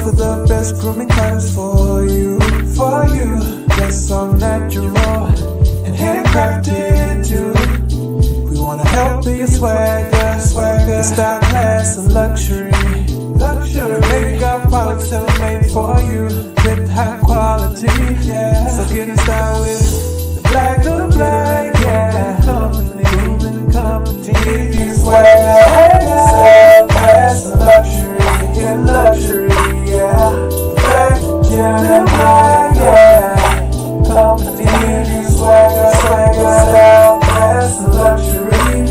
offer the best grooming plans for you. Yes, I'm natural and handcrafted too. We wanna help be a swagger, style, class, and luxury. Makeup products that are made for you with high quality. Yeah, so get in style with the black, yeah. Grooming company, swagger, style, class, and luxury, yeah. Black, yeah. Company, swagger, style, class, and luxury,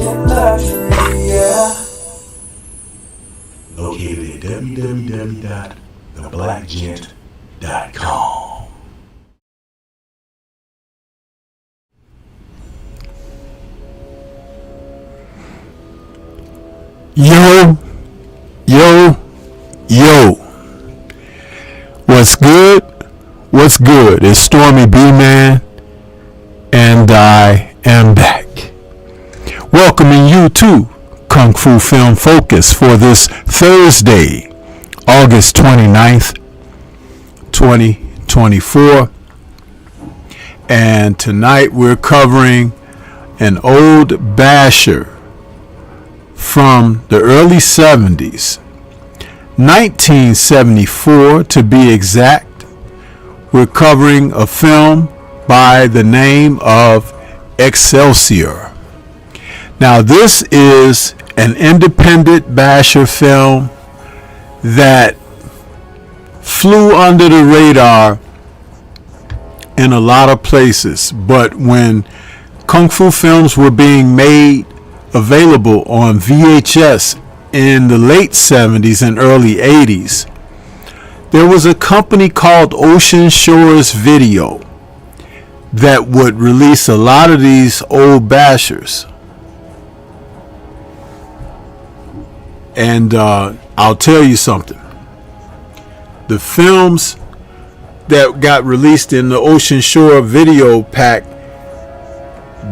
yeah. Located at www.theblackgent.com. Yo. What's good? It's Stormy B-Man, and I am back. Welcoming you to Kung Fu Film Focus for this Thursday, August 29th, 2024. And tonight we're covering an old basher from the early 70s, 1974 to be exact. We're covering a film by the name of Excelsior. Now this is an independent basher film that flew under the radar in a lot of places, but when Kung Fu films were being made available on VHS in the late 70s and early 80s, there was a company called Ocean Shores Video that would release a lot of these old bashers. And I'll tell you something. The films that got released in the Ocean Shore Video pack,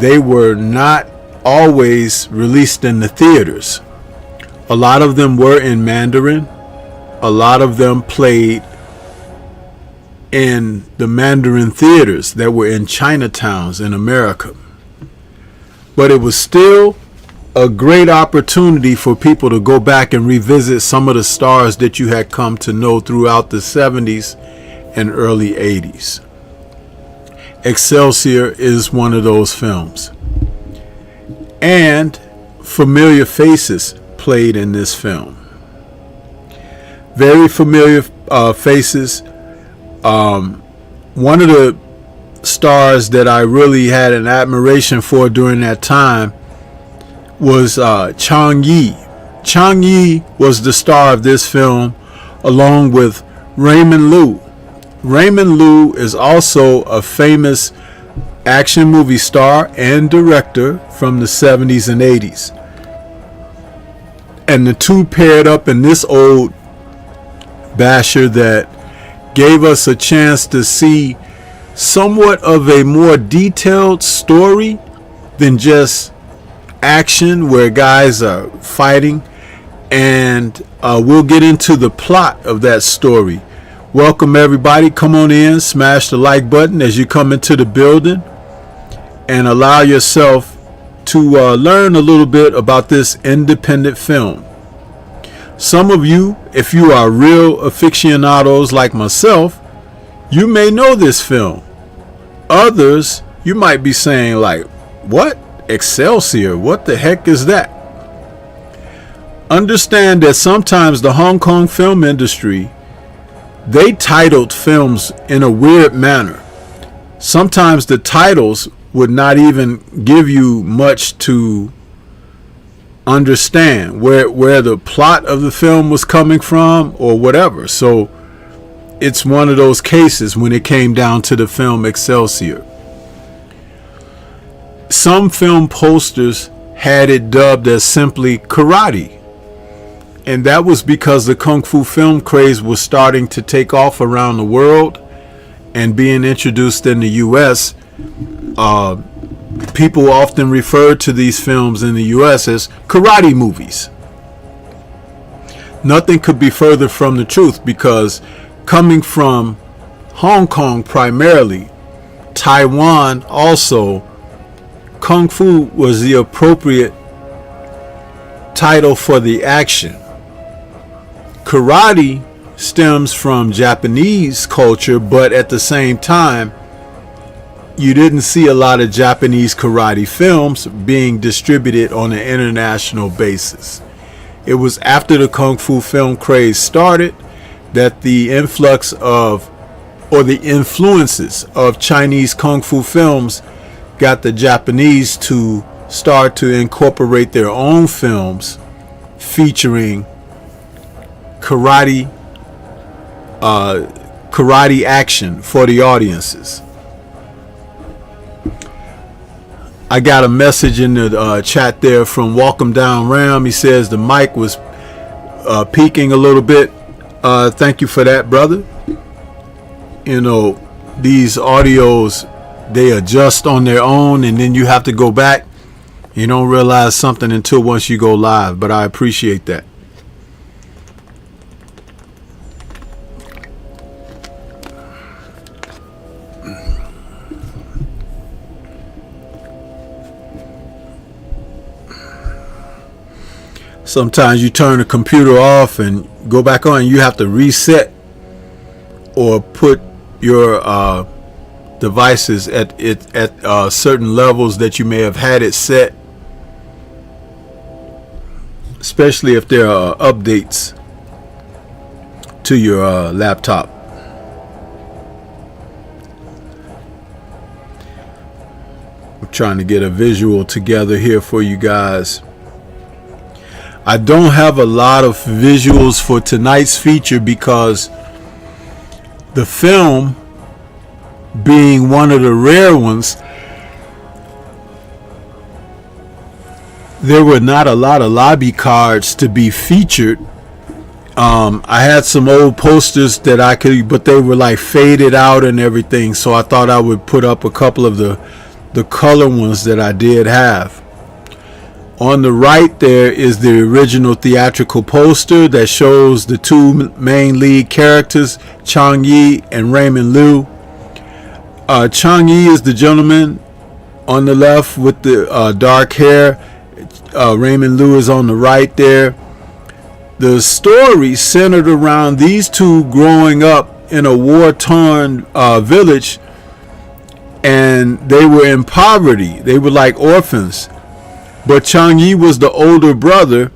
they were not always released in the theaters. A lot of them were in Mandarin. A lot of them played in the Mandarin theaters that were in Chinatowns in America. But it was still a great opportunity for people to go back and revisit some of the stars that you had come to know throughout the 70s and early 80s. Excelsior is one of those films. And familiar faces played in this film. Very familiar faces. One of the stars that I really had an admiration for during that time was Chang Yi. Chang Yi was the star of this film, along with Raymond Lou. Raymond Lou is also a famous action movie star and director from the 70s and 80s. And the two paired up in this old basher that gave us a chance to see somewhat of a more detailed story than just action where guys are fighting. And we'll get into the plot of that story. Welcome everybody. Come on in, smash the like button as you come into the building, and allow yourself to learn a little bit about this independent film. Some of you, if you are real aficionados like myself, you may know this film. Others, you might be saying like, what? Excelsior? What the heck is that? Understand that sometimes the Hong Kong film industry, they titled films in a weird manner. Sometimes the titles would not even give you much to understand where the plot of the film was coming from or whatever. So it's one of those cases when it came down to the film Excelsior. Some film posters had it dubbed as simply karate. And that was because the Kung Fu film craze was starting to take off around the world and being introduced in the US. People often refer to these films in the US as karate movies. Nothing could be further from the truth, because coming from Hong Kong primarily, Taiwan also, Kung Fu was the appropriate title for the action. Karate stems from Japanese culture, but at the same time, you didn't see a lot of Japanese karate films being distributed on an international basis. It was after the Kung Fu film craze started that the influx of, or the influences of, Chinese Kung Fu films got the Japanese to start to incorporate their own films featuring karate action for the audiences. I got a message in the chat there from Welcome Down Ram. He says the mic was peaking a little bit. Thank you for that, brother. You know, these audios, they adjust on their own, and then you have to go back. You don't realize something until once you go live, but I appreciate that. Sometimes you turn the computer off and go back on. You have to reset or put your devices at certain levels that you may have had it set, especially if there are updates to your laptop. I'm trying to get a visual together here for you guys. I don't have a lot of visuals for tonight's feature because the film, being one of the rare ones, there were not a lot of lobby cards to be featured. I had some old posters that I could, but they were like faded out and everything, so I thought I would put up a couple of the color ones that I did have. On the right there is the original theatrical poster that shows the two main lead characters, Chang Yi and Raymond Lou. Chang Yi is the gentleman on the left with the dark hair. Raymond Lou is on the right there. The story centered around these two growing up in a war-torn village, and they were in poverty. They were like orphans. But Chang Yi was the older brother,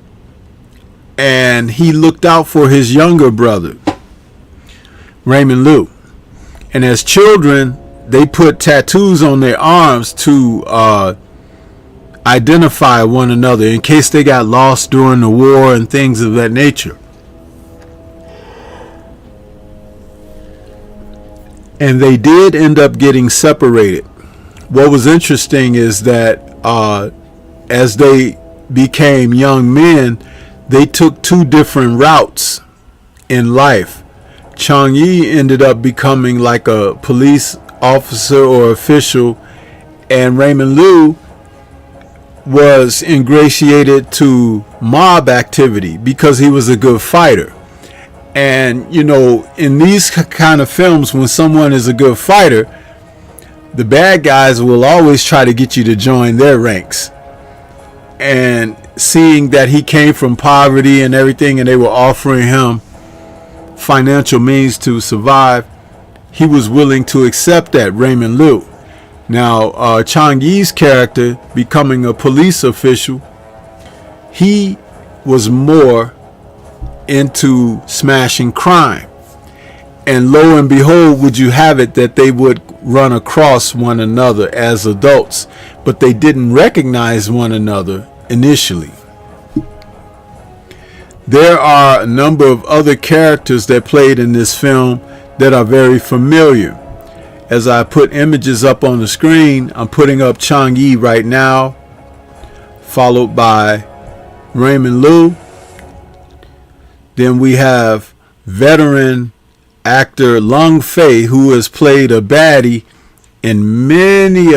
and he looked out for his younger brother, Raymond Lou. And as children, they put tattoos on their arms to identify one another in case they got lost during the war and things of that nature. And they did end up getting separated. What was interesting is that as they became young men, they took two different routes in life. Chang Yi ended up becoming like a police officer or official, and Raymond Lou was ingratiated to mob activity because he was a good fighter. And you know, in these kind of films, when someone is a good fighter, the bad guys will always try to get you to join their ranks. And seeing that he came from poverty and everything, and they were offering him financial means to survive, he was willing to accept that, Raymond Lou. Now, Chang Yi's character, becoming a police official, he was more into smashing crime. And lo and behold, would you have it that they would run across one another as adults, but they didn't recognize one another initially. There are a number of other characters that played in this film that are very familiar. As I put images up on the screen, I'm putting up Chang Yi right now, followed by Raymond Lou. Then we have veteran actor Lung Fei, who has played a baddie in many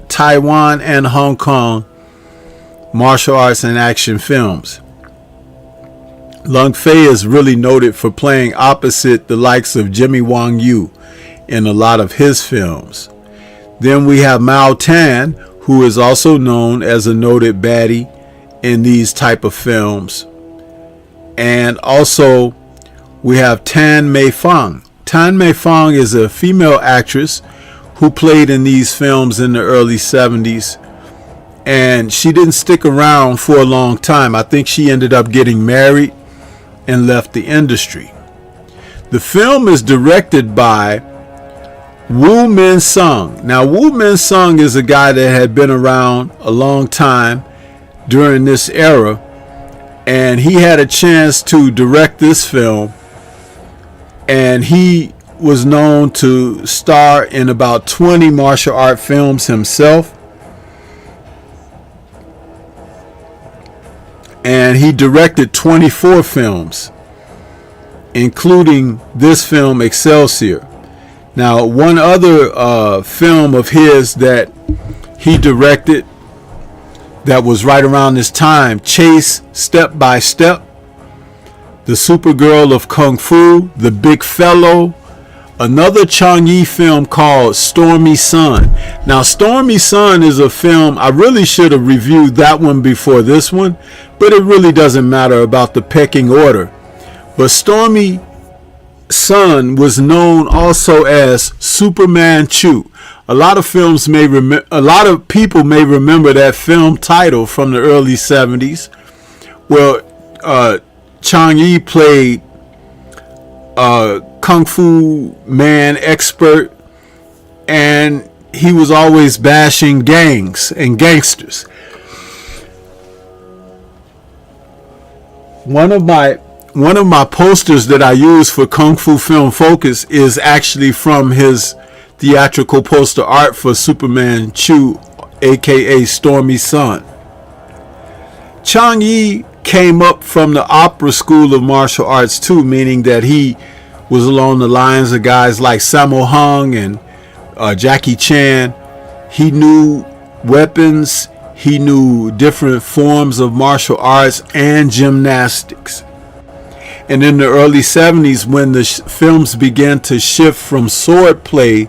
Taiwan and Hong Kong martial arts and action films. Lung Fei is really noted for playing opposite the likes of Jimmy Wang Yu in a lot of his films. Then we have Mao Tan, who is also known as a noted baddie in these type of films. And also we have Tan Mei Fang. Tan Mei Fang is a female actress who played in these films in the early 70s. And she didn't stick around for a long time. I think she ended up getting married and left the industry. The film is directed by Wu Min Sung. Now, Wu Min Sung is a guy that had been around a long time during this era, and he had a chance to direct this film, and he was known to star in about 20 martial art films himself. And he directed 24 films, including this film, Excelsior. Now, one other film of his that he directed that was right around this time, Chase Step by Step, The Supergirl of Kung Fu, The Big Fellow, another Chang Yi film called Stormy Sun. Now, Stormy Sun is a film, I really should have reviewed that one before this one, but it really doesn't matter about the pecking order. But Stormy Sun was known also as Superman Chu. A lot of people may remember that film title from the early 70s. Well, Chang Yi played Kung Fu man expert, and he was always bashing gangs and gangsters. One of my posters that I use for Kung Fu Film Focus is actually from his theatrical poster art for Superman Chu, aka Stormy Sun. Chang Yi came up from the opera school of martial arts too, meaning that he was along the lines of guys like Sammo Hung and Jackie Chan. He knew weapons, he knew different forms of martial arts and gymnastics. And in the early 70s, when the films began to shift from sword play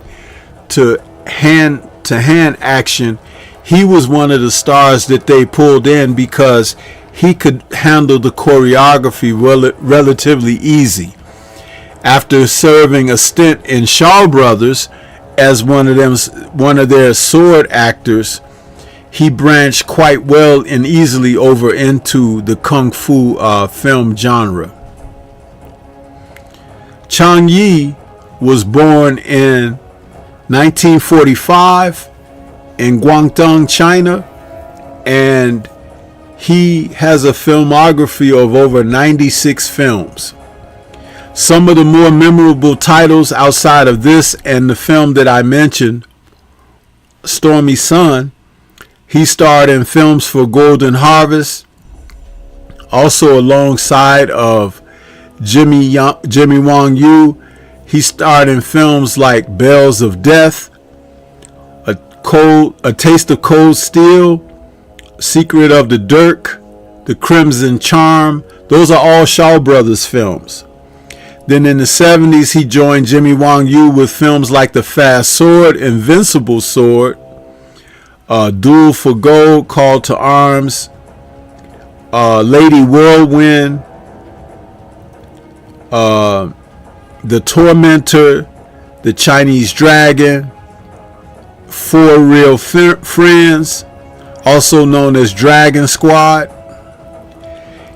to hand action, he was one of the stars that they pulled in because he could handle the choreography relatively easy. After serving a stint in Shaw Brothers as one of their sword actors, he branched quite well and easily over into the Kung Fu film genre. Chang Yi was born in 1945 in Guangdong, China, and he has a filmography of over 96 films. Some of the more memorable titles outside of this and the film that I mentioned, Stormy Sun, he starred in films for Golden Harvest, also alongside of Jimmy Wong Yu. He starred in films like Bells of Death, A Taste of Cold Steel, Secret of the Dirk, The Crimson Charm. Those are all Shaw Brothers films. Then in the 70s, he joined Jimmy Wong Yu with films like The Fast Sword, Invincible Sword, Duel for Gold, Call to Arms, Lady Whirlwind, The Tormentor, The Chinese Dragon, Four Real Friends, also known as Dragon Squad.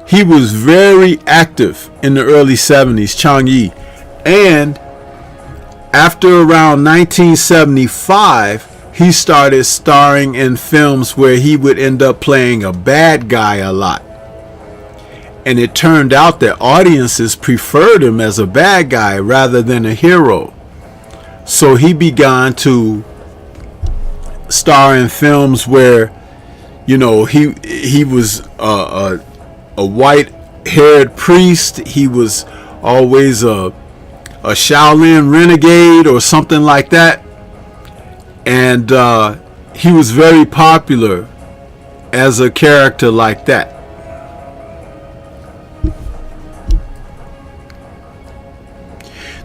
He was very active in the early 70s, Chang Yi. And after around 1975, he started starring in films where he would end up playing a bad guy a lot. And it turned out that audiences preferred him as a bad guy rather than a hero. So he began to star in films where, you know, he was a white-haired priest. He was always a Shaolin renegade or something like that. And he was very popular as a character like that.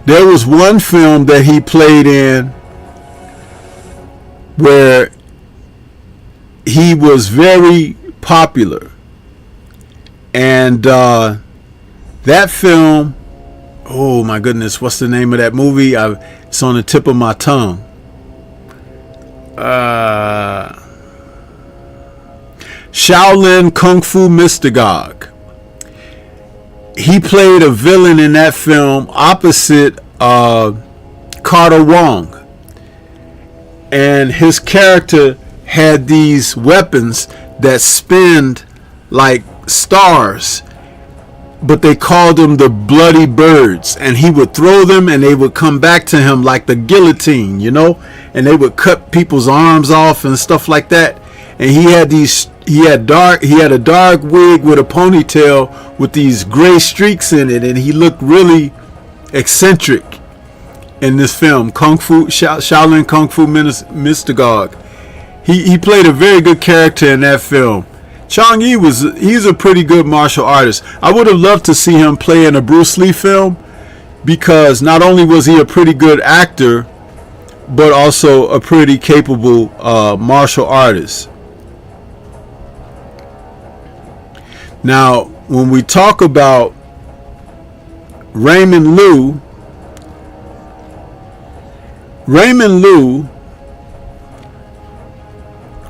There was one film that he played in where he was very popular. And that film, oh my goodness, what's the name of that movie? It's on the tip of my tongue. Shaolin Kung Fu Mystagogue. He played a villain in that film opposite Carter Wong. And his character had these weapons that spinned like stars, but they called them the bloody birds, and he would throw them and they would come back to him like the guillotine, you know, and they would cut people's arms off and stuff like that. And he had a dark wig with a ponytail with these gray streaks in it, and he looked really eccentric in this film, Shaolin Kung Fu Mystagogue. He played a very good character in that film. Chang Yi he's a pretty good martial artist. I would have loved to see him play in a Bruce Lee film, because not only was he a pretty good actor, but also a pretty capable martial artist. Now, when we talk about Raymond Lou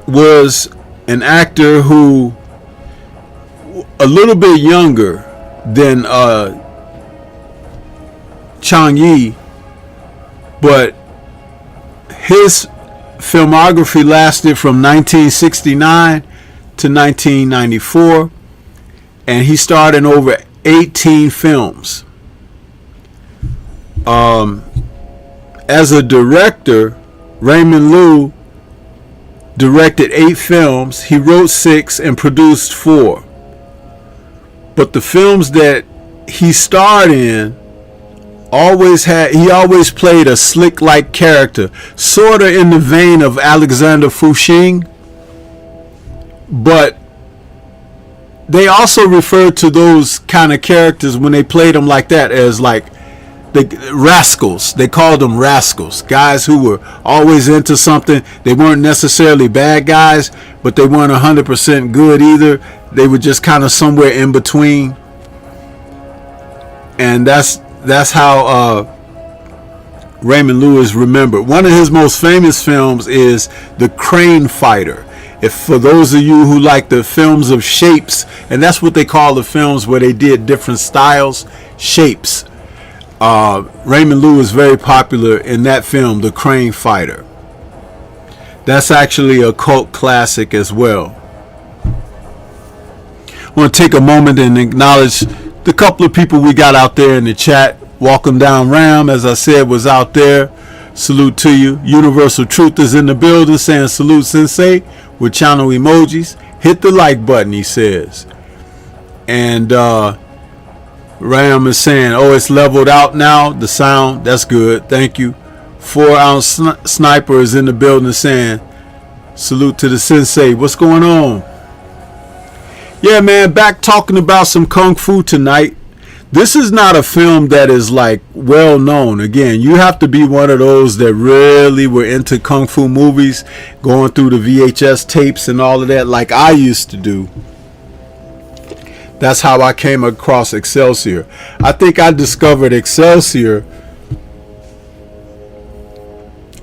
was an actor who a little bit younger than Chang Yi, but his filmography lasted from 1969 to 1994, and he starred in over 18 films. As a director, Raymond Lou directed 8 films. He wrote 6 and produced 4. But the films that he starred in he always played a slick-like character, sort of in the vein of Alexander Fuxing. But they also referred to those kind of characters when they played them like that as like the rascals. They called them rascals, guys who were always into something. They weren't necessarily bad guys, but they weren't 100% good either. They were just kind of somewhere in between. And that's how Raymond Lou is remembered. One of his most famous films is The Crane Fighter. If for those of you who like the films of shapes, and that's what they call the films where they did different styles, shapes. Raymond Lou is very popular in that film, The Crane Fighter. That's actually a cult classic as well. want to take a moment and acknowledge the couple of people we got out there in the chat. Welcome down, Ram, as I said, was out there. Salute to you. Universal Truth is in the building saying salute, Sensei, with channel emojis. Hit the like button, he says. And Ram is saying, oh, it's leveled out now, the sound. That's good. Thank you. 4-ounce Sniper is in the building saying salute to the Sensei. What's going on? Yeah, man, back talking about some Kung Fu tonight. This is not a film that is like well known. Again, you have to be one of those that really were into Kung Fu movies, going through the VHS tapes and all of that like I used to do. That's how I came across Excelsior. I think I discovered Excelsior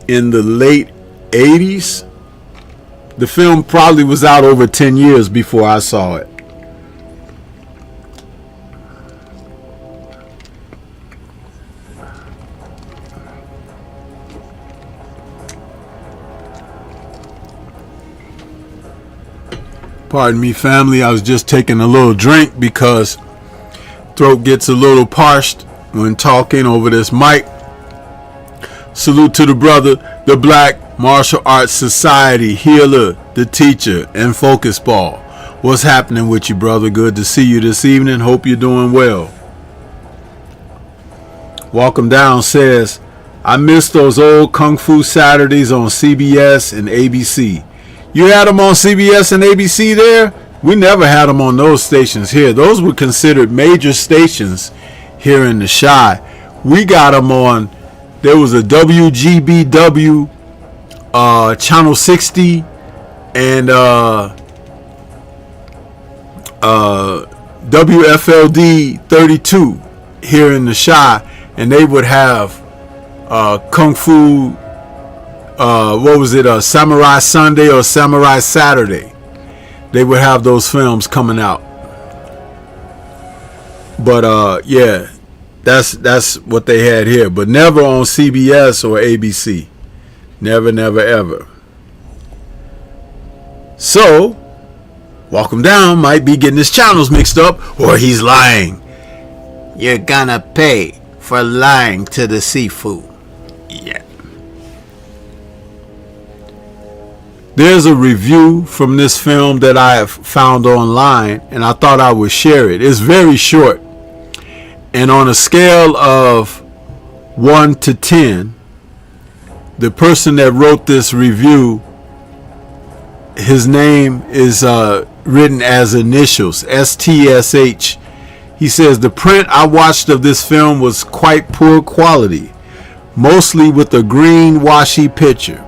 in the late 80s. The film probably was out over 10 years before I saw it. Pardon me, family. I was just taking a little drink because throat gets a little parched when talking over this mic. Salute to the brother, the Black Martial Arts Society healer, the teacher, and Focus Ball. What's happening with you, brother? Good to see you this evening. Hope you're doing well. Welcome down says, I miss those old Kung Fu Saturdays on CBS and ABC. You had them on CBS and ABC there? We never had them on those stations here. Those were considered major stations here in the Chi. We got them on, there was a WGBW, Channel 60, and WFLD 32 here in the Chi, and they would have Kung Fu, what was it, Samurai Sunday or Samurai Saturday. They would have those films coming out. But yeah, that's what they had here, but never on CBS or ABC. Never, never, ever. So, welcome down might be getting his channels mixed up, or he's lying. You're gonna pay for lying to the seafood. Yeah. There's a review from this film that I have found online, and I thought I would share it. It's very short. And on a scale of 1 to 10, the person that wrote this review, his name is written as initials, STSH. He says, the print I watched of this film was quite poor quality, mostly with a green washy picture.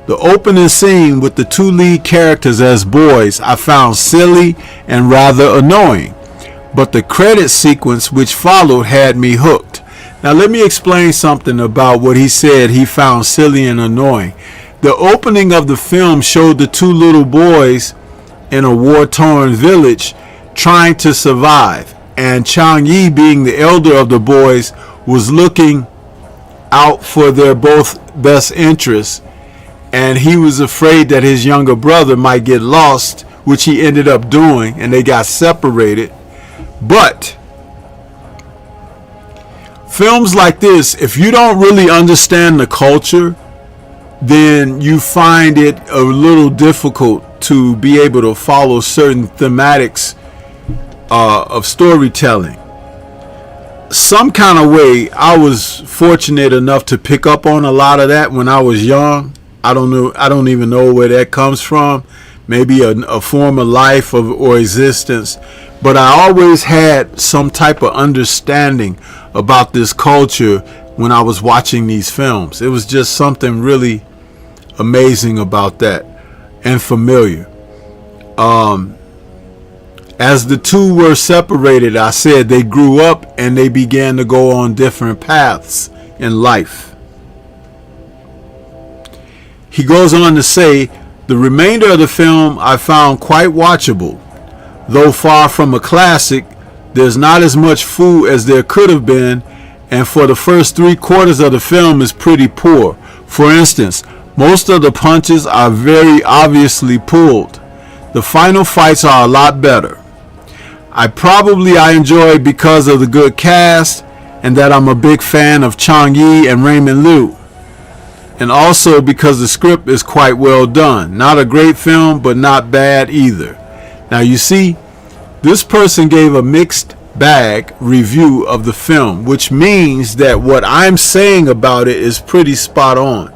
The opening scene with the two lead characters as boys I found silly and rather annoying, but the credit sequence which followed had me hooked. Now let me explain something about what he said he found silly and annoying. The opening of the film showed the two little boys in a war-torn village trying to survive, and Chang Yi, being the elder of the boys, was looking out for their both best interests, and he was afraid that his younger brother might get lost, which he ended up doing, and they got separated. But films like this, if you don't really understand the culture, then you find it a little difficult to be able to follow certain thematics of storytelling. Some kind of way, I was fortunate enough to pick up on a lot of that when I was young. I don't know. I don't even know where that comes from. Maybe a former life or existence. But I always had some type of understanding about this culture when I was watching these films. It was just something really amazing about that, and familiar. As the two were separated, I said they grew up and they began to go on different paths in life. He goes on to say, the remainder of the film I found quite watchable. Though far from a classic, there's not as much food as there could have been, and for the first 3/4 of the film is pretty poor. For instance, most of the punches are very obviously pulled. The final fights are a lot better. I enjoy because of the good cast and that I'm a big fan of Chang Yi and Raymond Lou. And also because the script is quite well done. Not a great film, but not bad either. Now you see, this person gave a mixed bag review of the film, which means that what I'm saying about it is pretty spot on.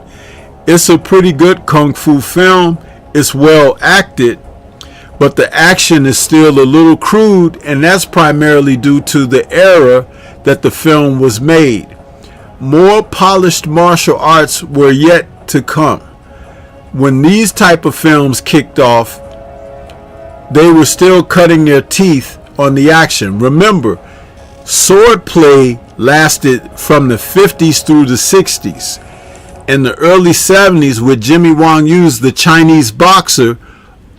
It's a pretty good kung fu film. It's well acted, but the action is still a little crude, and that's primarily due to the era that the film was made. More polished martial arts were yet to come. When these type of films kicked off, they were still cutting their teeth on the action. Remember, swordplay lasted from the 50s through the 60s. In the early 70s, with Jimmy Wong Yu's The Chinese Boxer,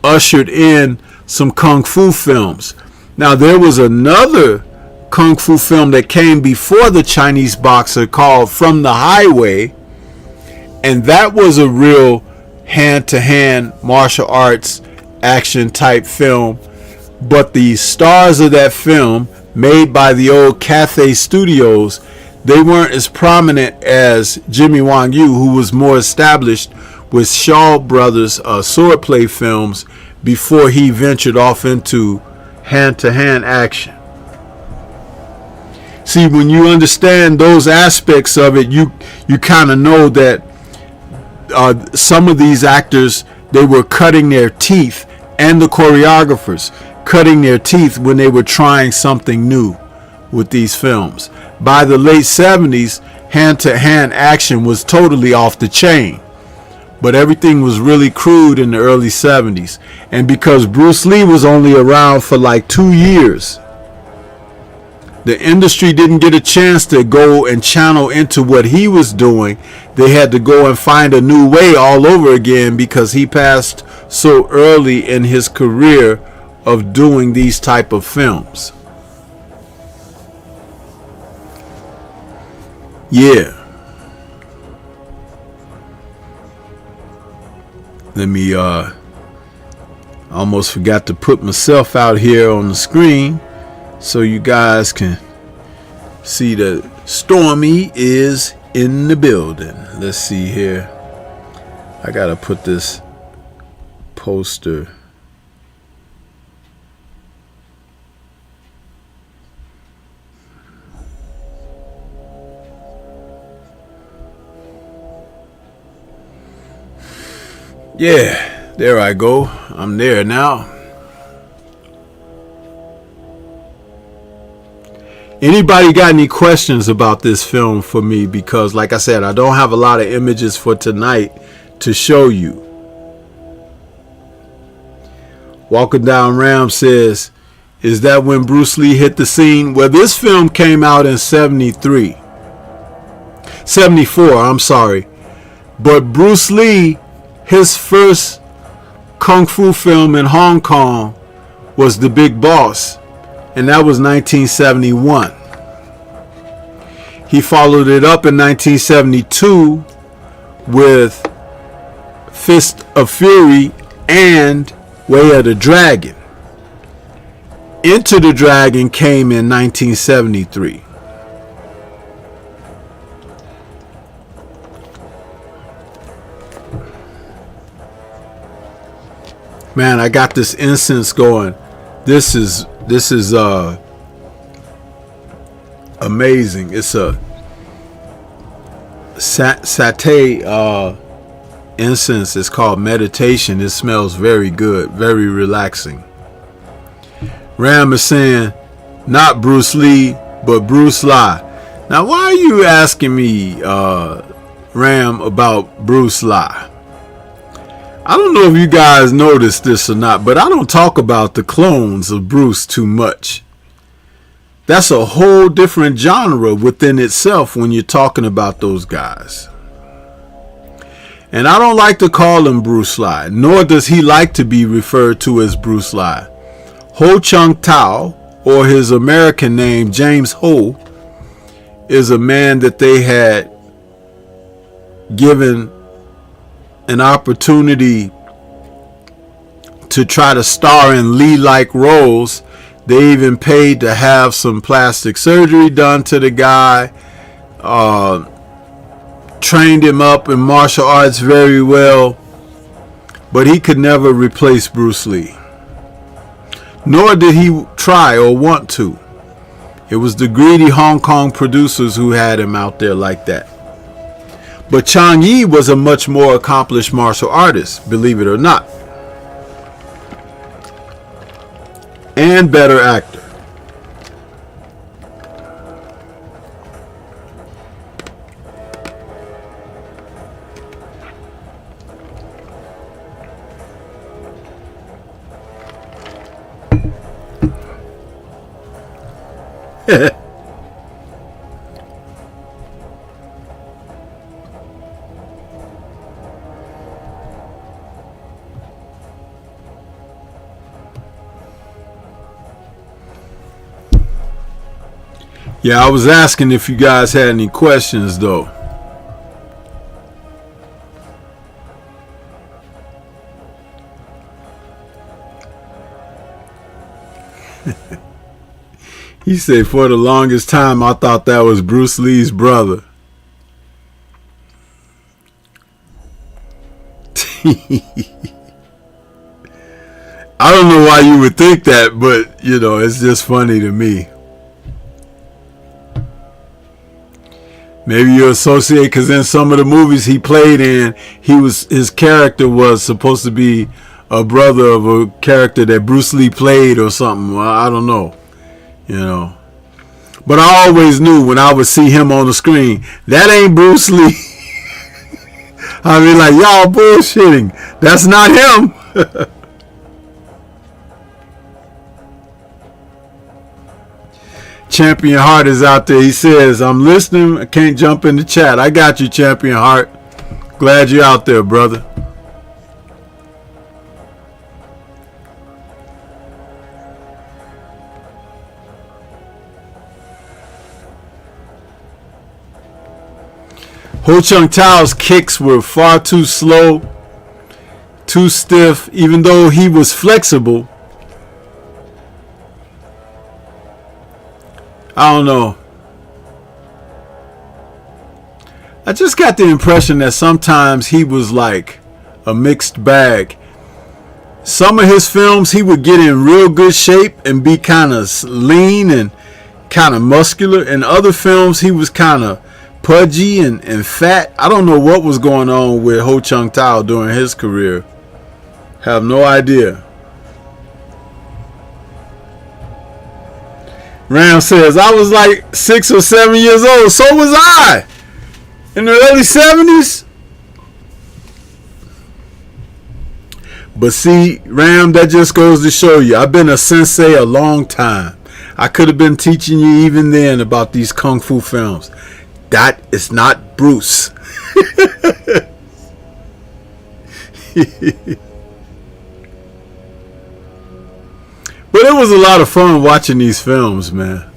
ushered in some kung fu films. Now, there was another kung fu film that came before The Chinese Boxer called From the Highway, and that was a real hand-to-hand martial arts action type film. But the stars of that film, made by the old Cathay Studios, they weren't as prominent as Jimmy Wong Yu, who was more established with Shaw Brothers swordplay films before he ventured off into hand-to-hand action. See, when you understand those aspects of it, you kind of know that some of these actors, they were cutting their teeth, and the choreographers cutting their teeth when they were trying something new with these films. By the late 70s, hand-to-hand action was totally off the chain, but everything was really crude in the early 70s. And because Bruce Lee was only around for like 2 years, the industry didn't get a chance to go and channel into what he was doing. They had to go and find a new way all over again because he passed so early in his career of doing these type of films. Yeah. Let me almost forgot to put myself out here on the screen so you guys can see that Stormy is in the building. Let's see here. I gotta put this poster. Yeah, there I go. I'm there now. Anybody got any questions about this film for me? Because like I said, I don't have a lot of images for tonight to show you. Walking Down Ram says, is that when Bruce Lee hit the scene? Well, this film came out in 74, I'm sorry. But Bruce Lee, his first kung fu film in Hong Kong was The Big Boss, and that was 1971. He followed it up in 1972 with Fist of Fury and Way of the Dragon. Into the Dragon came in 1973. Man, I got this incense going. This is amazing. It's a satay incense. It's called Meditation. It smells very good, very relaxing. Ram is saying, not Bruce Lee, but Bruce Lee. Now, why are you asking me, Ram, about Bruce Lee? I don't know if you guys noticed this or not, but I don't talk about the clones of Bruce too much. That's a whole different genre within itself when you're talking about those guys. And I don't like to call him Bruce Lee, nor does he like to be referred to as Bruce Lee. Ho Chung Tao, or his American name James Ho, is a man that they had given an opportunity to try to star in Lee-like roles They even paid to have some plastic surgery done to the guy. Trained him up in martial arts very well. But he could never replace Bruce Lee. Nor did he try or want to. It was the greedy Hong Kong producers who had him out there like that. But Chang Yi was a much more accomplished martial artist, believe it or not. And better actor. Yeah, I was asking if you guys had any questions, though. He said, for the longest time, I thought that was Bruce Lee's brother. I don't know why you would think that, but, you know, it's just funny to me. Maybe you associate because in some of the movies he played in, his character was supposed to be a brother of a character that Bruce Lee played or something. Well, I don't know, you know. But I always knew when I would see him on the screen, that ain't Bruce Lee. I'd be like, y'all bullshitting. That's not him. Champion Heart is out there. He says, I'm listening. I can't jump in the chat. I got you, Champion Heart. Glad you're out there, brother. Ho Chung Tao's kicks were far too slow, too stiff, even though he was flexible. I don't know. I just got the impression that sometimes he was like a mixed bag. Some of his films he would get in real good shape and be kind of lean and kind of muscular. In other films he was kind of pudgy and fat. I don't know what was going on with Ho Chung Tao during his career. Have no idea. Ram says, I was like 6 or 7 years old. So was I. In the early 70s. But see, Ram, that just goes to show you, I've been a sensei a long time. I could have been teaching you even then about these kung fu films. That is not Bruce. But it was a lot of fun watching these films, man.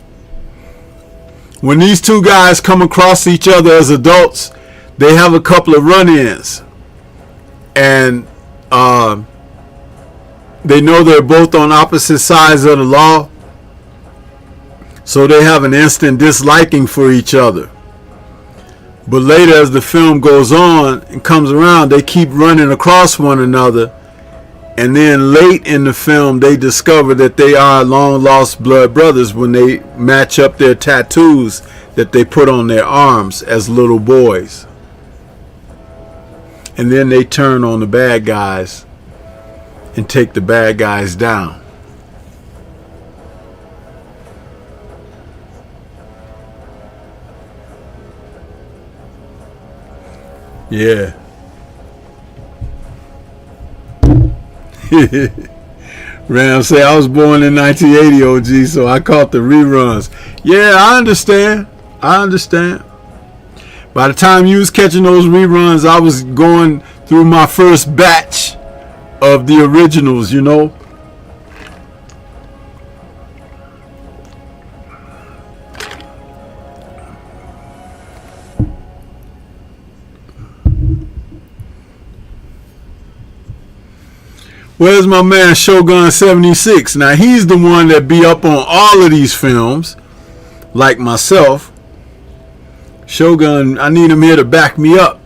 When these two guys come across each other as adults, they have a couple of run-ins. And they know they're both on opposite sides of the law. So they have an instant disliking for each other. But later as the film goes on and comes around, they keep running across one another. And then late in the film, they discover that they are long lost blood brothers when they match up their tattoos that they put on their arms as little boys. And then they turn on the bad guys and take the bad guys down. Yeah. Ram say I was born in 1980, OG, so I caught the reruns. Yeah, I understand. By the time you was catching those reruns, I was going through my first batch of the originals, you know. Where's my man Shogun 76? Now he's the one that be up on all of these films, like myself. Shogun, I need him here to back me up.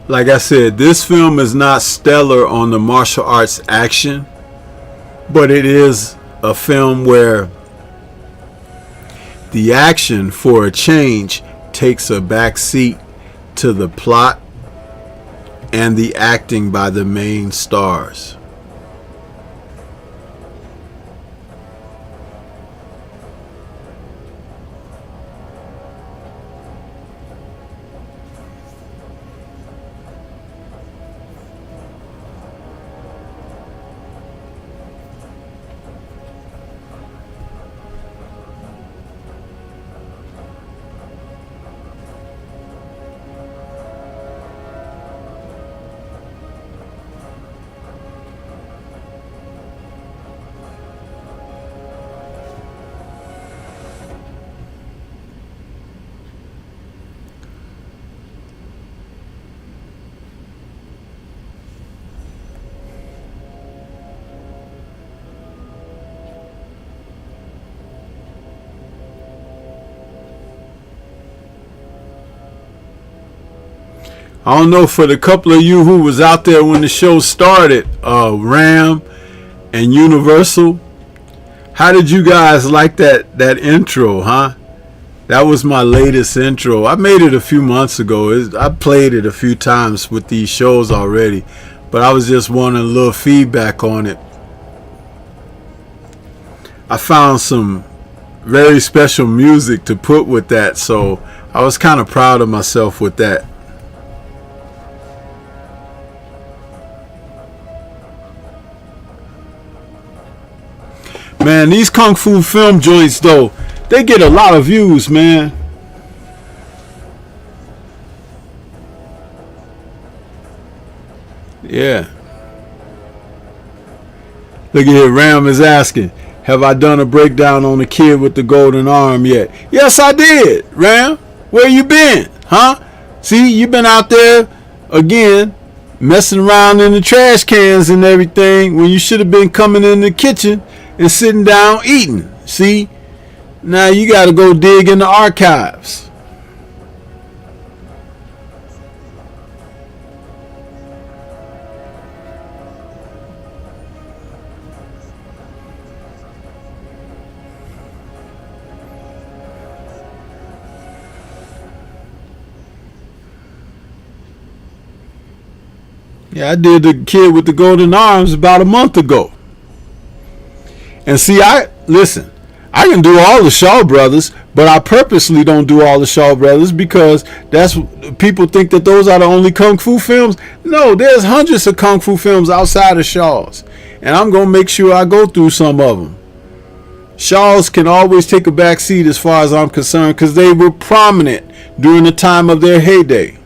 Like I said, this film is not stellar on the martial arts action, but it is a film where the action, for a change, takes a back seat to the plot and the acting by the main stars. I don't know, for the couple of you who was out there when the show started, Ram and Universal, how did you guys like that intro, huh? That was my latest intro. I made it a few months ago. I played it a few times with these shows already, but I was just wanting a little feedback on it. I found some very special music to put with that, so I was kind of proud of myself with that. Man, these Kung Fu film joints, though, they get a lot of views, man. Yeah. Look at here, Ram is asking, have I done a breakdown on the kid with the golden arm yet? Yes, I did, Ram. Where you been, huh? See, you been out there, again, messing around in the trash cans and everything when you should have been coming in the kitchen and sitting down eating. See, now you got to go dig in the archives. Yeah, I did the kid with the golden arms about a month ago. And see, I can do all the Shaw Brothers, but I purposely don't do all the Shaw Brothers because that's, people think that those are the only Kung Fu films. No, there's hundreds of Kung Fu films outside of Shaw's, and I'm going to make sure I go through some of them. Shaw's can always take a back seat as far as I'm concerned because they were prominent during the time of their heyday.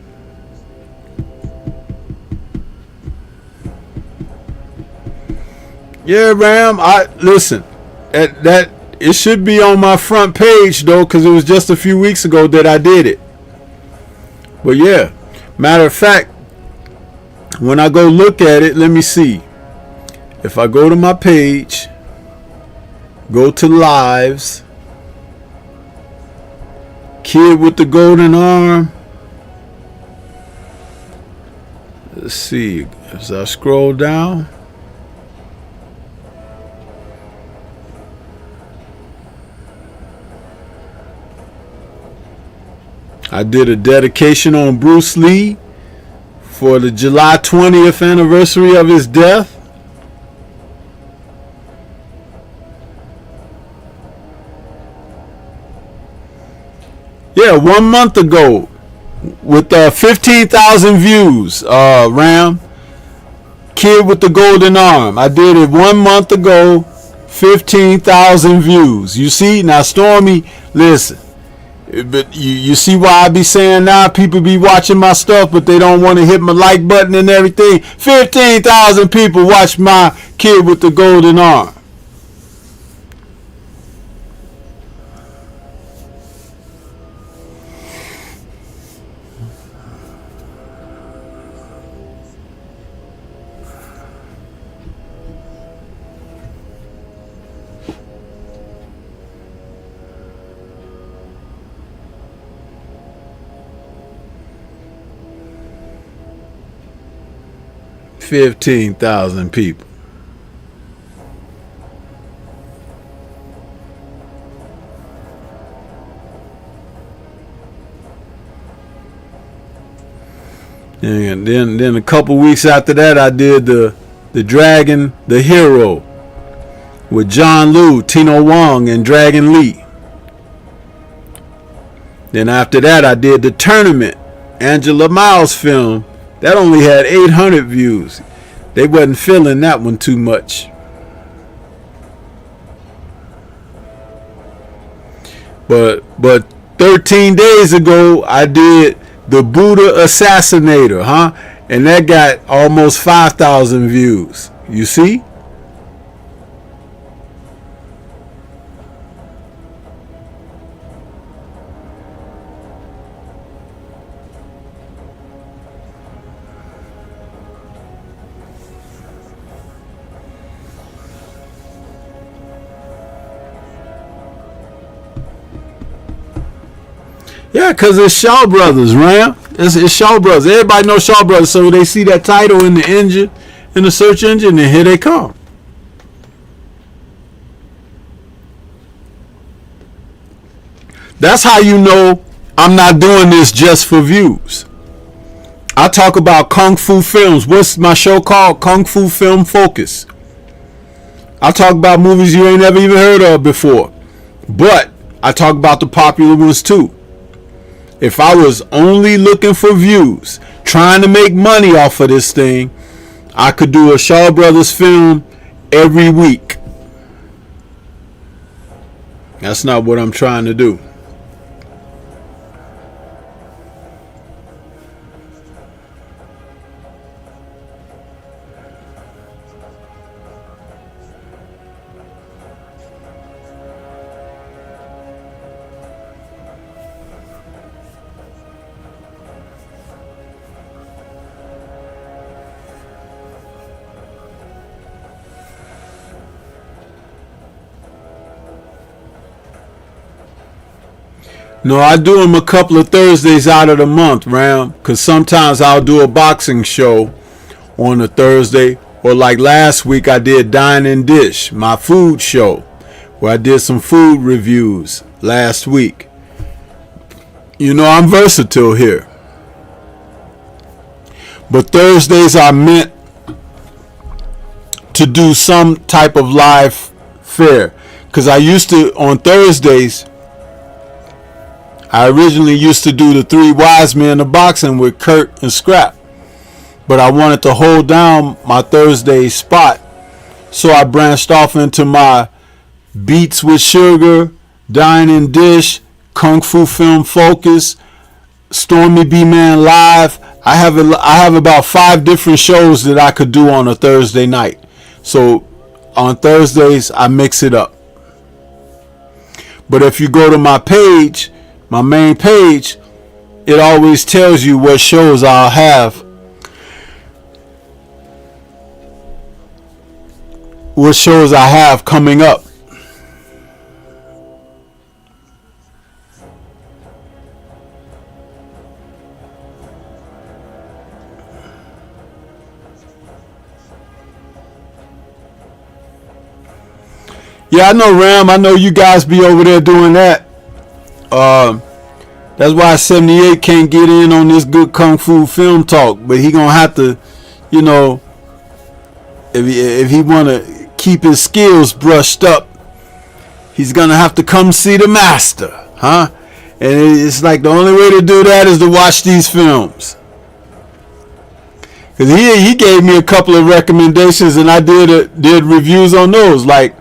Yeah, Ram, listen, that it should be on my front page though, because it was just a few weeks ago that I did it. But yeah, matter of fact, when I go look at it, let me see. If I go to my page, go to lives, kid with the golden arm. Let's see, as I scroll down. I did a dedication on Bruce Lee for the July 20th anniversary of his death. Yeah, 1 month ago, with 15,000 views. Ram, Kid with the Golden Arm. I did it 1 month ago. 15,000 views. You see now, Stormy. Listen, but you see why I be saying now people be watching my stuff, but they don't want to hit my like button and everything. 15,000 people watch my Kid with the Golden Arm. $15,000 people. And then a couple weeks after that, I did the Dragon, the Hero, with John Liu, Tino Wong, and Dragon Lee. Then after that, I did the Tournament, Angela Miles film. That only had 800 views. They wasn't feeling that one too much. But 13 days ago, I did the Buddha Assassinator, and that got almost 5,000 views. You see? Yeah, because it's Shaw Brothers, Ram. It's Shaw Brothers. Everybody knows Shaw Brothers, so they see that title in the engine, in the search engine, and here they come. That's how you know I'm not doing this just for views. I talk about Kung Fu films. What's my show called? Kung Fu Film Focus. I talk about movies you ain't never even heard of before. But I talk about the popular ones too. If I was only looking for views, trying to make money off of this thing, I could do a Shaw Brothers film every week. That's not what I'm trying to do. No, I do them a couple of Thursdays out of the month, Ram, because sometimes I'll do a boxing show on a Thursday, or like last week I did Dine and Dish, my food show, where I did some food reviews last week. You know, I'm versatile here. But Thursdays are meant to do some type of live fare, because I used to, on Thursdays, I originally used to do the Three Wise Men of Boxing with Kurt and Scrap. But I wanted to hold down my Thursday spot. So I branched off into my Beats with Sugar, Dine and Dish, Kung Fu Film Focus, Stormy B Man Live. I have about 5 different shows that I could do on a Thursday night. So on Thursdays, I mix it up. But if you go to my page, my main page, it always tells you what shows I'll have. What shows I have coming up. Yeah, I know, Ram. I know you guys be over there doing that. That's why 78 can't get in on this good Kung Fu film talk, but he gonna have to, you know, if he wanna keep his skills brushed up, he's gonna have to come see the master, And it's like the only way to do that is to watch these films. Cause he gave me a couple of recommendations, and I did reviews on those. Like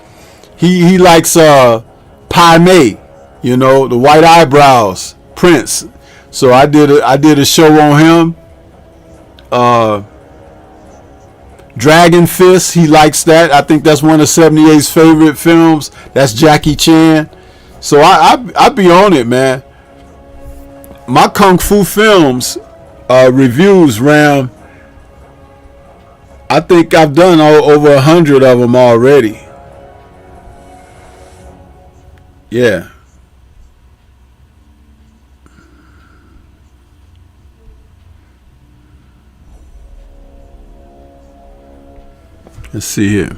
he likes Pai Mei, you know, the white eyebrows, Prince. So I did a show on him. Dragon Fist, he likes that. I think that's one of 78's favorite films. That's Jackie Chan. So I be on it, man. My Kung Fu films reviews, Ram, I think I've done over 100 of them already. Yeah. Let's see here.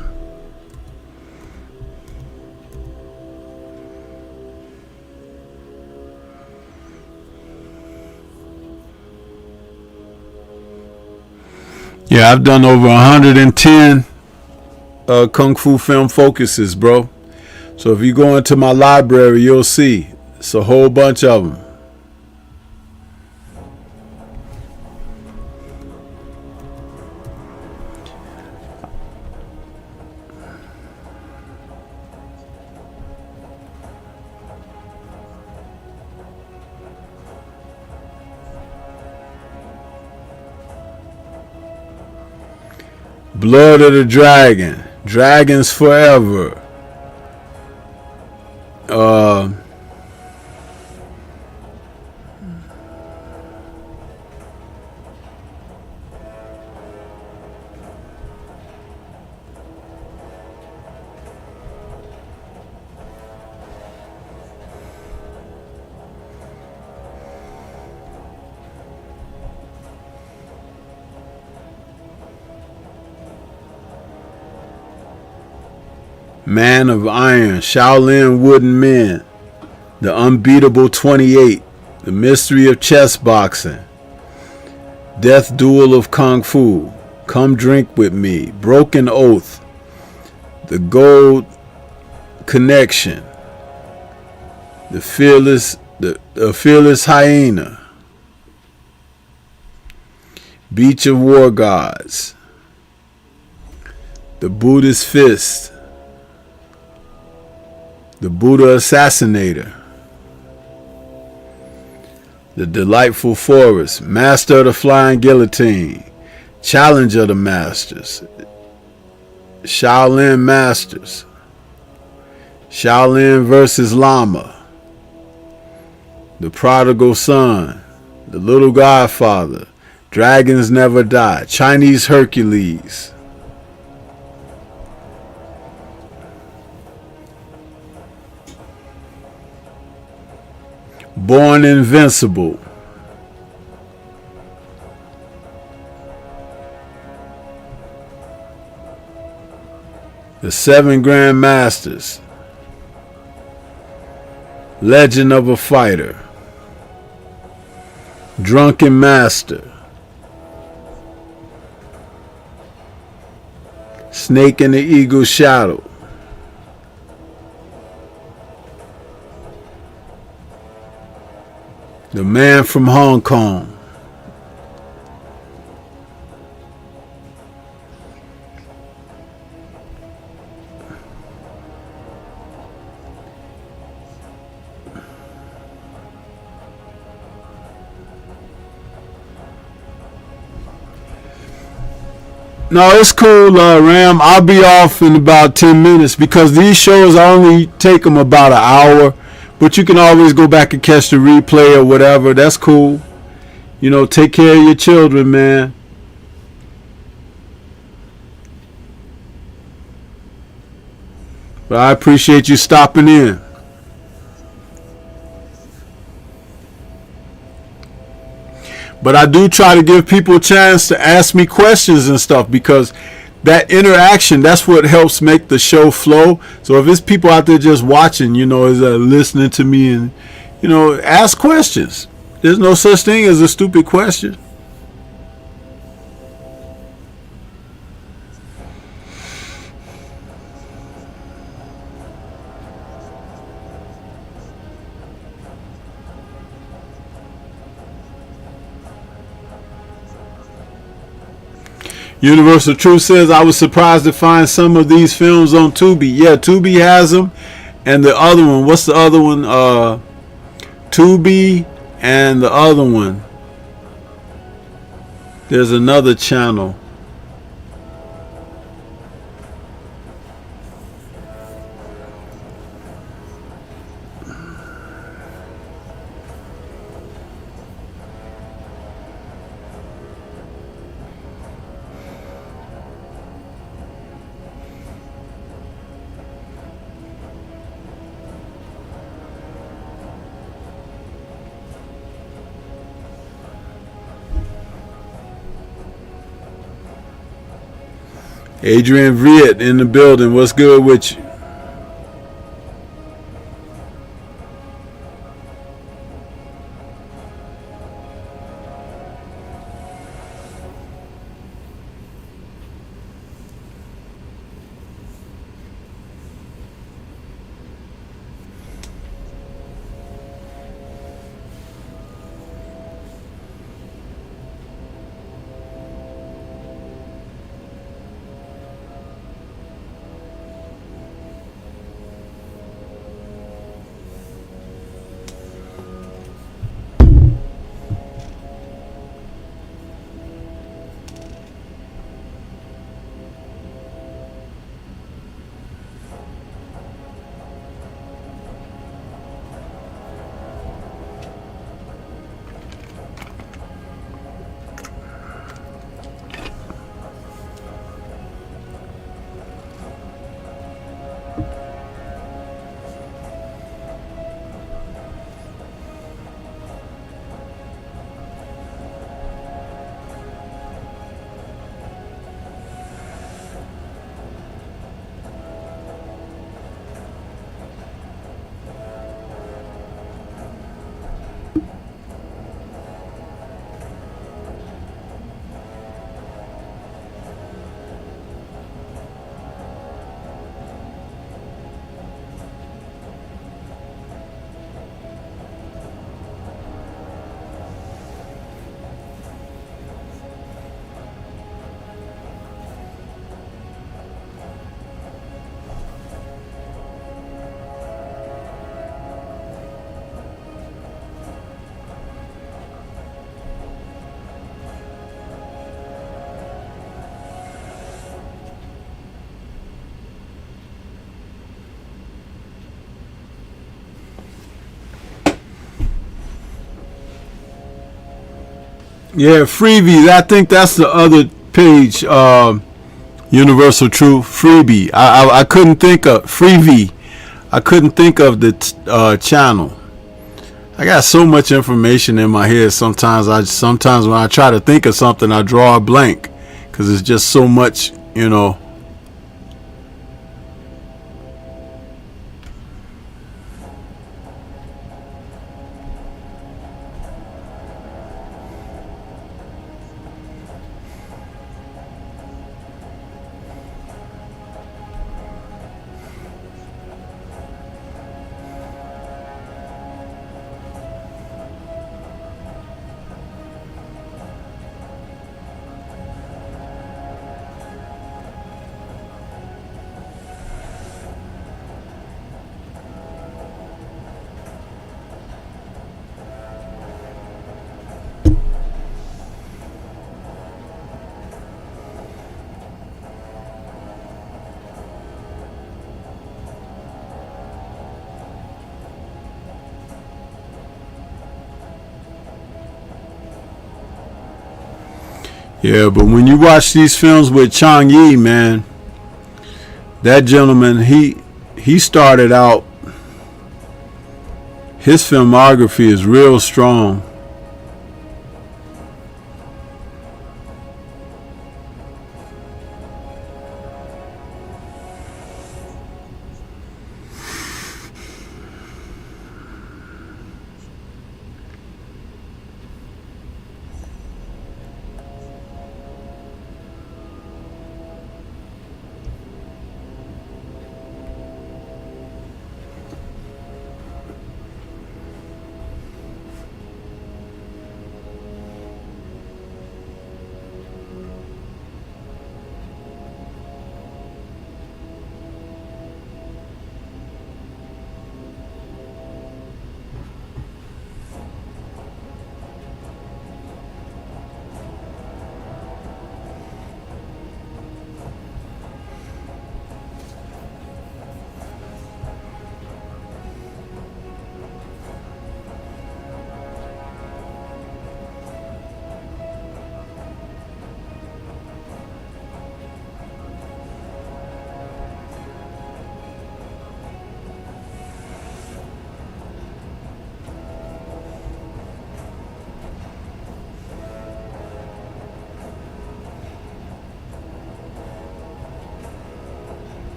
Yeah, I've done over 110 Kung Fu film focuses, bro. So if you go into my library, you'll see it's a whole bunch of them. Blood of the Dragon, Dragons Forever. Man of Iron, Shaolin Wooden Men, The Unbeatable 28, The Mystery of Chess Boxing, Death Duel of Kung Fu, Come Drink With Me, Broken Oath, The Gold Connection, The Fearless Hyena, Beach of War Gods, The Buddhist Fist, The Buddha Assassinator, The Delightful Forest, Master of the Flying Guillotine, Challenge of the Masters, Shaolin Masters, Shaolin vs. Lama, The Prodigal Son, The Little Godfather, Dragons Never Die, Chinese Hercules, Born Invincible, The Seven Grand Masters, Legend of a Fighter, Drunken Master, Snake in the Eagle's Shadow, The Man from Hong Kong, No, it's cool, Ram. I'll be off in about 10 minutes because these shows I only take them about an hour. But you can always go back and catch the replay or whatever. That's cool. You know, take care of your children, man. But I appreciate you stopping in. But I do try to give people a chance to ask me questions and stuff because that interaction, that's what helps make the show flow. So if it's people out there just watching, you know, is listening to me and, you know, ask questions. There's no such thing as a stupid question. Universal Truth says, I was surprised to find some of these films on Tubi. Yeah, Tubi has them. And the other one, what's the other one? Tubi and the other one. There's another channel. Adrian Viet in the building. What's good with you? Yeah, Freebie. I think that's the other page. Universal Truth Freebie. I couldn't think of Freebie. I couldn't think of the channel. I got so much information in my head. Sometimes when I try to think of something, I draw a blank because it's just so much, you know. Yeah, but when you watch these films with Chang Yi, man, that gentleman, he started out, his filmography is real strong.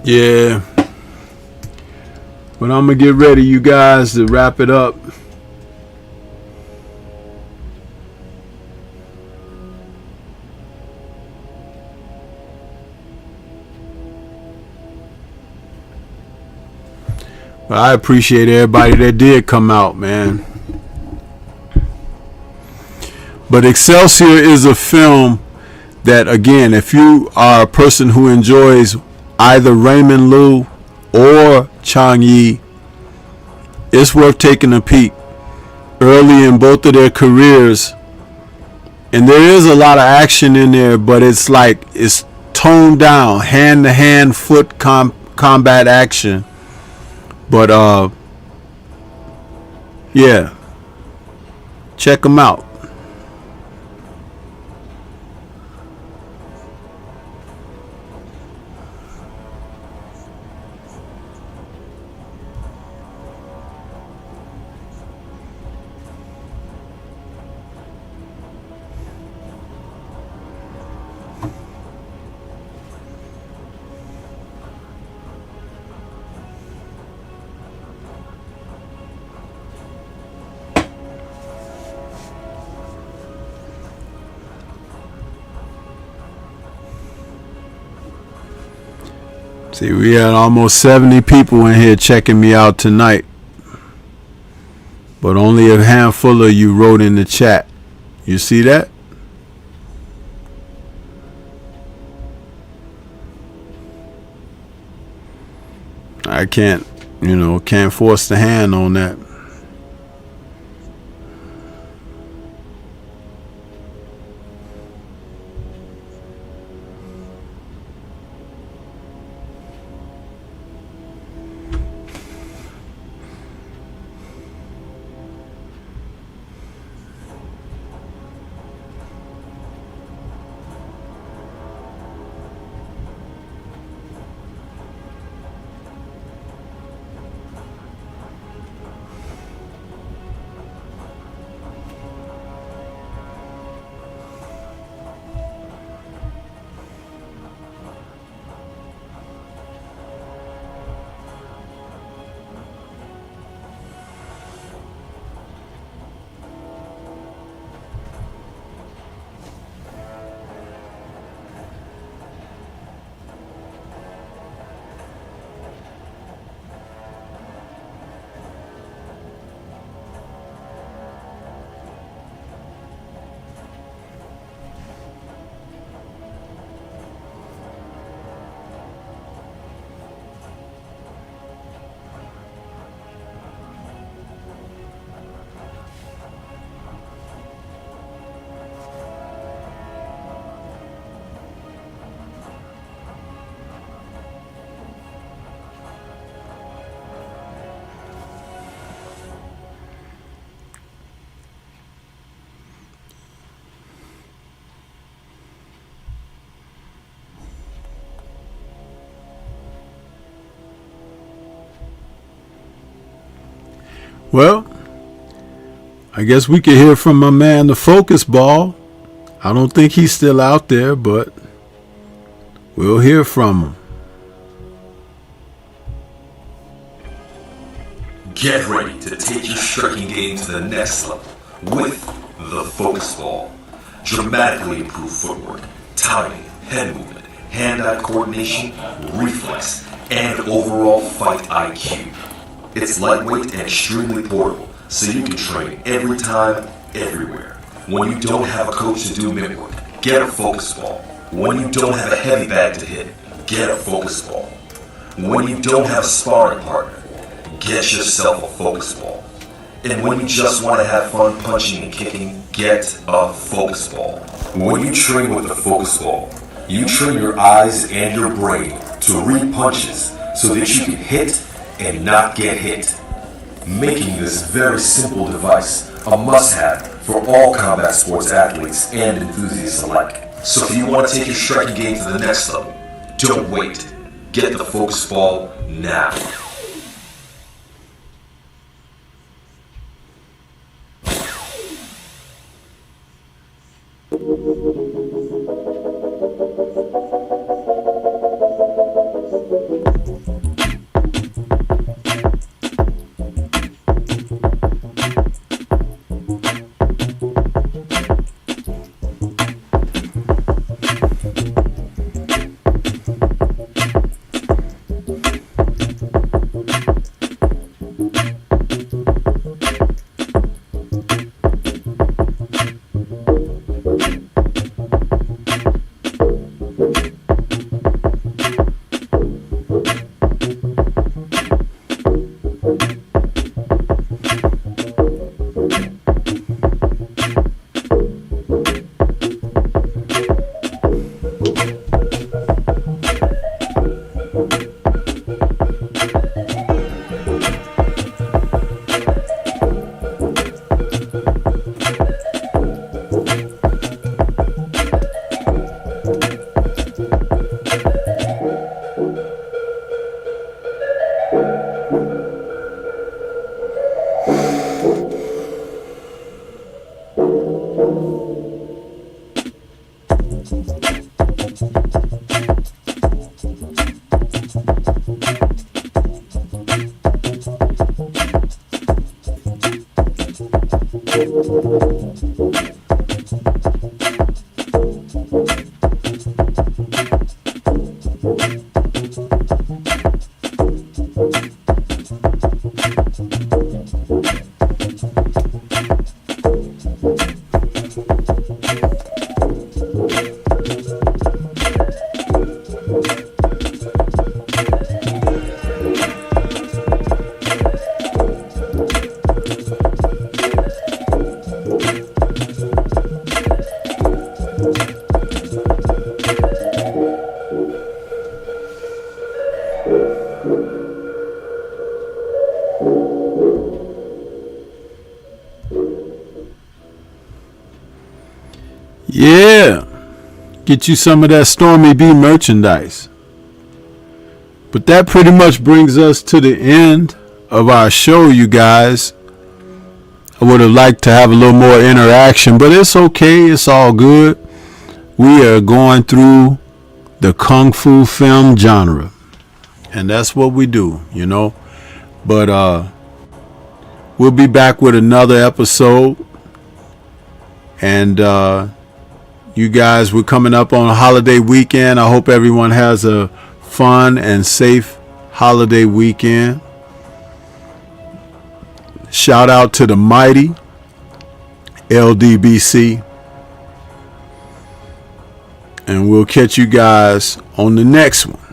Yeah. But I'm going to get ready, you guys, to wrap it up. But I appreciate everybody that did come out, man. But Excelsior is a film that, again, if you are a person who enjoys either Raymond Lou or Chang Yi, it's worth taking a peek. Early in both of their careers, and there is a lot of action in there, but it's like it's toned down, hand-to-hand foot combat action. But yeah, check them out. See, we had almost 70 people in here checking me out tonight. But only a handful of you wrote in the chat. You see that? I can't force the hand on that. Well, I guess we could hear from my man, the Focus Ball. I don't think he's still out there, but we'll hear from him. Get ready to take your striking game to the next level with the Focus Ball. Dramatically improved footwork, timing, head movement, hand-eye coordination, reflex, and overall fight IQ. It's lightweight and extremely portable, so you can train every time, everywhere. When you don't have a coach to do mitt work, get a Focus Ball. When you don't have a heavy bag to hit, get a Focus Ball. When you don't have a sparring partner, get yourself a Focus Ball. And when you just want to have fun punching and kicking, get a Focus Ball. When you train with a Focus Ball, you train your eyes and your brain to read punches so that you can hit and not get hit, making this very simple device a must-have for all combat sports athletes and enthusiasts alike. So if you want to take your striking game to the next level, don't wait. Get the Focus Ball now. Yeah, get you some of that Stormy B merchandise. But that pretty much brings us to the end of our show, you guys. I would have liked to have a little more interaction, but it's okay. It's all good. We are going through the Kung Fu film genre, and that's what we do, you know. But we'll be back with another episode. And you guys, we're coming up on a holiday weekend. I hope everyone has a fun and safe holiday weekend. Shout out to the mighty LDBC. And we'll catch you guys on the next one.